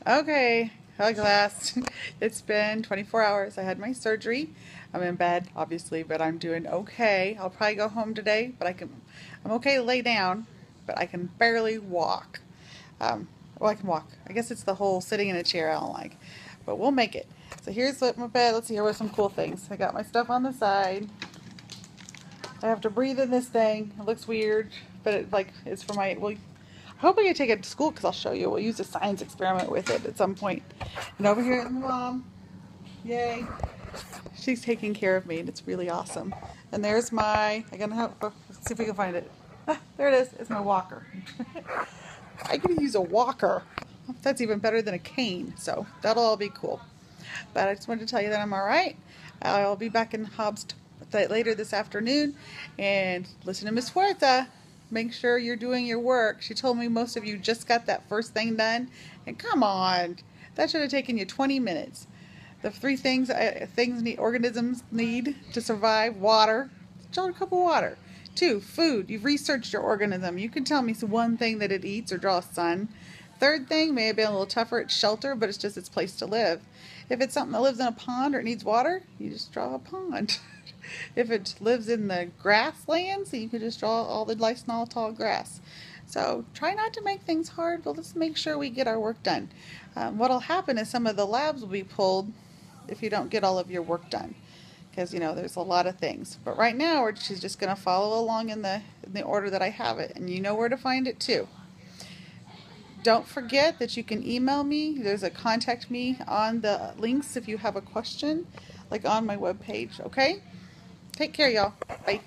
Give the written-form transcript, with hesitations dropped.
Okay, at last. It's been 24 hours. I had my surgery. I'm in bed, obviously, but I'm doing okay. I'll probably go home today, but I'm okay to lay down, but I can barely walk. Well, I can walk. I guess it's the whole sitting in a chair I don't like, but we'll make it. So here's what my bed. Let's see, here were some cool things. I got my stuff on the side. I have to breathe in this thing. It looks weird, but it's for my, well, I hope I can take it to school because I'll show you. We'll use a science experiment with it at some point. And over here is my mom. Yay. She's taking care of me and it's really awesome. And there's my, I'm gonna have, let's see if we can find it. Ah, there it is. It's my walker. I could use a walker. That's even better than a cane. So that'll all be cool. But I just wanted to tell you that I'm all right. I'll be back in Hobbs later this afternoon and listen to Miss Huerta. Make sure you're doing your work. She told me most of you just got that first thing done. And come on, that should have taken you 20 minutes. The three things organisms need to survive: water, draw a cup of water. 2, food. You've researched your organism. You can tell me one thing that it eats or draw a sun. Third thing may have been a little tougher. It's shelter, but it's just its place to live. If it's something that lives in a pond or it needs water, you just draw a pond. If it lives in the grasslands, you can just draw all the nice, tall grass. So try not to make things hard, but let's make sure we get our work done. What'll happen is some of the labs will be pulled if you don't get all of your work done, because there's a lot of things. But right now, she's just going to follow along in the order that I have it, and you know where to find it too. Don't forget that you can email me. There's a contact me on the links if you have a question, like on my webpage. Okay? Take care, y'all. Bye.